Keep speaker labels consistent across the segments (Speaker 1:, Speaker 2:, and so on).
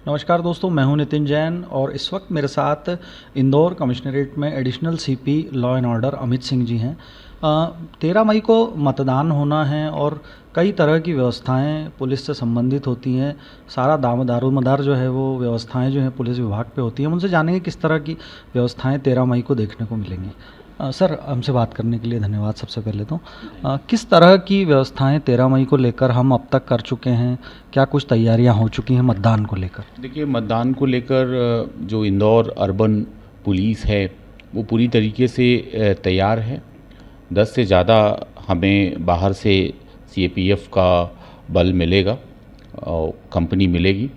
Speaker 1: नमस्कार दोस्तों, मैं हूं नितिन जैन और इस वक्त मेरे साथ इंदौर कमिश्नरेट में additional CP law and order Amit Singh ji हैं। 13 मई को मतदान होना है और कई तरह की व्यवस्थाएं पुलिस से संबंधित होती हैं। सारा दारोमदार जो है वो व्यवस्थाएं जो हैं पुलिस विभाग पे होती हैं। उनसे जानेंगे किस तरह की व्यवस्थाएं 13 मई को देखने को मिलेंगी। सर, हमसे बात करने के लिए धन्यवाद। सबसे पहले तो किस तरह की व्यवस्थाएं 13 मई को लेकर हम अब तक कर चुके हैं? क्या कुछ तैयारियां हो चुकी हैं मतदान को लेकर?
Speaker 2: देखिए, मतदान को लेकर जो इंदौर अर्बन पुलिस है वो पूरी तरीके से तैयार है। 10 से ज़्यादा हमें बाहर से सीएपीएफ का बल मिलेगा और कंपनी मिलेगी।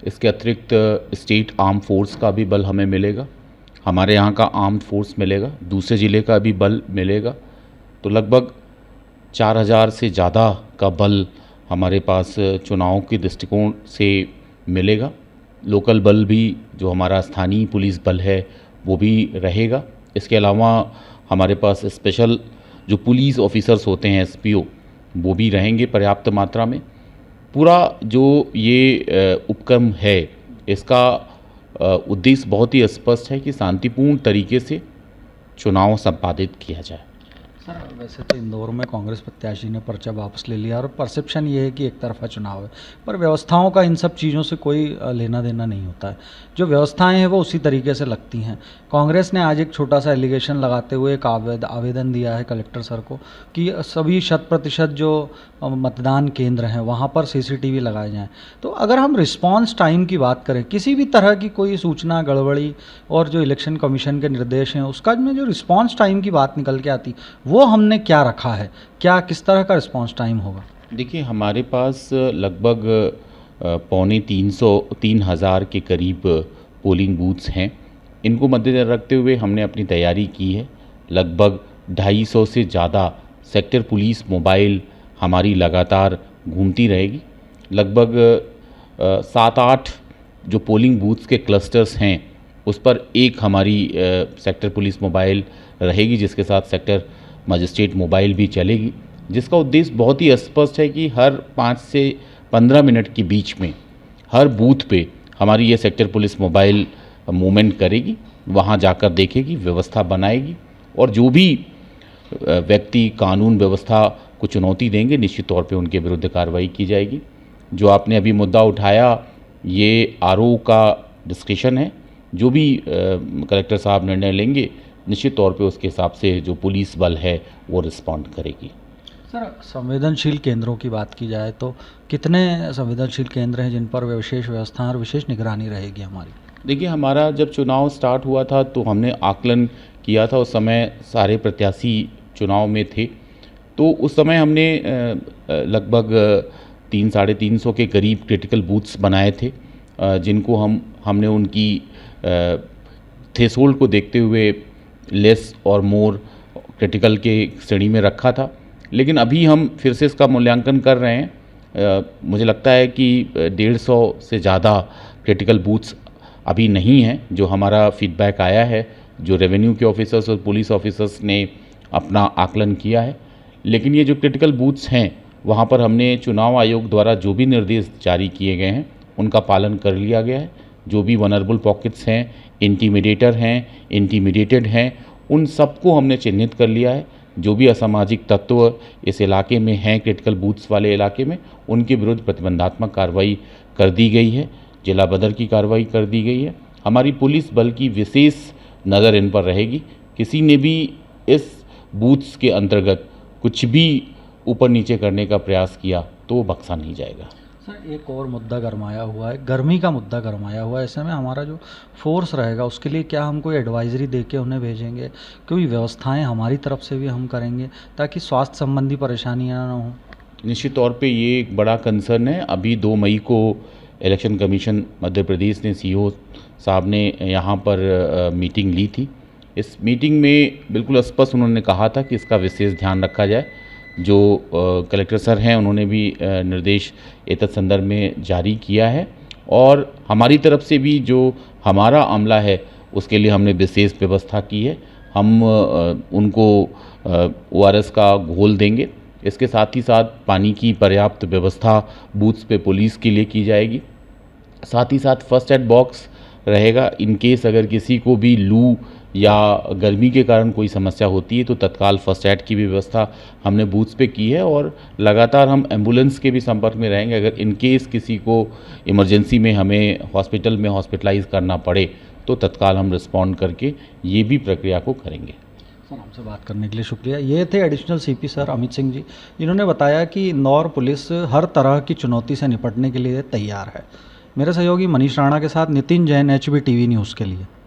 Speaker 2: इसके अतिरिक्त स्टेट आर्म फोर्स का भी बल हमें मिलेगा, हमारे यहाँ का आर्म्ड फोर्स मिलेगा, दूसरे ज़िले का भी बल मिलेगा। तो लगभग 4000 से ज़्यादा का बल हमारे पास चुनाव के दृष्टिकोण से मिलेगा। लोकल बल भी जो हमारा स्थानीय पुलिस बल है वो भी रहेगा। इसके अलावा हमारे पास स्पेशल जो पुलिस ऑफिसर्स होते हैं एसपीओ वो भी रहेंगे पर्याप्त मात्रा में। पूरा जो ये उपक्रम है इसका उद्देश्य बहुत ही स्पष्ट है कि शांतिपूर्ण तरीके से चुनाव संपादित किया जाए।
Speaker 1: सर, वैसे तो इंदौर में कांग्रेस प्रत्याशी ने पर्चा वापस ले लिया और परसेप्शन ये है कि एक तरफा चुनाव है, पर व्यवस्थाओं का इन सब चीज़ों से कोई लेना देना नहीं होता है। जो व्यवस्थाएं हैं वो उसी तरीके से लगती हैं। कांग्रेस ने आज एक छोटा सा एलिगेशन लगाते हुए एक आवेदन दिया है कलेक्टर सर को कि सभी 100% जो मतदान केंद्र हैं वहाँ पर सीसीटीवी लगाए जाएँ। तो अगर हम रिस्पॉन्स टाइम की बात करें, किसी भी तरह की कोई सूचना गड़बड़ी और जो इलेक्शन कमीशन के निर्देश हैं उसका में जो रिस्पॉन्स टाइम की बात निकल के आती, वो हमने क्या रखा है? क्या किस तरह का रिस्पॉन्स टाइम होगा?
Speaker 2: देखिए, हमारे पास लगभग पौने 3,000 के करीब पोलिंग बूथ्स हैं। इनको मद्देनज़र रखते हुए हमने अपनी तैयारी की है। लगभग 250 से ज़्यादा सेक्टर पुलिस मोबाइल हमारी लगातार घूमती रहेगी। लगभग 7-8 जो पोलिंग बूथ्स के क्लस्टर्स हैं उस पर एक हमारी सेक्टर पुलिस मोबाइल रहेगी, जिसके साथ सेक्टर मजिस्ट्रेट मोबाइल भी चलेगी, जिसका उद्देश्य बहुत ही स्पष्ट है कि हर 5 से 15 मिनट के बीच में हर बूथ पे हमारी ये सेक्टर पुलिस मोबाइल मूवमेंट करेगी, वहाँ जाकर देखेगी, व्यवस्था बनाएगी और जो भी व्यक्ति कानून व्यवस्था को चुनौती देंगे निश्चित तौर पे उनके विरुद्ध कार्रवाई की जाएगी। जो आपने अभी मुद्दा उठाया, ये आरओ का डिस्कशन है। जो भी कलेक्टर साहब निर्णय लेंगे निश्चित तौर पे उसके हिसाब से जो पुलिस बल है वो रिस्पॉन्ड करेगी।
Speaker 1: सर, संवेदनशील केंद्रों की बात की जाए तो कितने संवेदनशील केंद्र हैं जिन पर विशेष व्यवस्था और विशेष निगरानी रहेगी हमारी?
Speaker 2: देखिए, हमारा जब चुनाव स्टार्ट हुआ था तो हमने आकलन किया था। उस समय सारे प्रत्याशी चुनाव में थे, तो उस समय हमने लगभग 300-350 के करीब क्रिटिकल बूथ्स बनाए थे, जिनको हमने उनकी थ्रेशोल्ड को देखते हुए लेस और मोर क्रिटिकल के श्रेणी में रखा था। लेकिन अभी हम फिर से इसका मूल्यांकन कर रहे हैं। मुझे लगता है कि 150 से ज़्यादा क्रिटिकल बूथ्स अभी नहीं हैं। जो हमारा फीडबैक आया है, जो रेवेन्यू के ऑफिसर्स और पुलिस ऑफिसर्स ने अपना आकलन किया है, लेकिन ये जो क्रिटिकल बूथ्स हैं वहाँ पर हमने चुनाव आयोग द्वारा जो भी निर्देश जारी किए गए हैं उनका पालन कर लिया गया है। जो भी वनरेबल पॉकेट्स हैं, इंटीमिडेटेड हैं, उन सबको हमने चिन्हित कर लिया है। जो भी असामाजिक तत्व इस इलाके में हैं, क्रिटिकल बूथ्स वाले इलाके में, उनके विरुद्ध प्रतिबंधात्मक कार्रवाई कर दी गई है, जिला बदर की कार्रवाई कर दी गई है। हमारी पुलिस बल की विशेष नज़र इन पर रहेगी। किसी ने भी इस बूथ्स के अंतर्गत कुछ भी ऊपर नीचे करने का प्रयास किया तो वो बख्शा नहीं जाएगा।
Speaker 1: सर, एक और मुद्दा गरमाया हुआ है, गर्मी का मुद्दा गरमाया हुआ है। ऐसे में हमारा जो फोर्स रहेगा उसके लिए क्या हम कोई एडवाइजरी दे के उन्हें भेजेंगे? क्योंकि व्यवस्थाएं हमारी तरफ से भी हम करेंगे ताकि स्वास्थ्य संबंधी परेशानियां ना हो।
Speaker 2: निश्चित तौर पे ये एक बड़ा कंसर्न है। अभी 2 मई को इलेक्शन कमीशन मध्य प्रदेश ने सीओ साहब ने यहाँ पर मीटिंग ली थी। इस मीटिंग में बिल्कुल स्पष्ट उन्होंने कहा था कि इसका विशेष ध्यान रखा जाए। जो कलेक्टर सर हैं उन्होंने भी निर्देश इस संदर्भ में जारी किया है और हमारी तरफ से भी जो हमारा अमला है उसके लिए हमने विशेष व्यवस्था की है। हम उनको ORS का घोल देंगे। इसके साथ ही साथ पानी की पर्याप्त व्यवस्था बूथ्स पे पुलिस के लिए की जाएगी। साथ ही साथ फर्स्ट एड बॉक्स रहेगा। इन केस अगर किसी को भी लू या गर्मी के कारण कोई समस्या होती है तो तत्काल फर्स्ट एड की भी व्यवस्था हमने बूथ्स पे की है और लगातार हम एम्बुलेंस के भी संपर्क में रहेंगे। अगर इन केस किसी को इमरजेंसी में हमें हॉस्पिटल में हॉस्पिटलाइज करना पड़े तो तत्काल हम रिस्पॉन्ड करके ये भी प्रक्रिया को करेंगे।
Speaker 1: सर, हमसे बात करने के लिए शुक्रिया। ये थे additional CP sir Amit Singh ji, जिन्होंने बताया कि इंदौर पुलिस हर तरह की चुनौती से निपटने के लिए तैयार है। मेरे सहयोगी मनीष राणा के साथ Nitin Jain, HB TV news के लिए।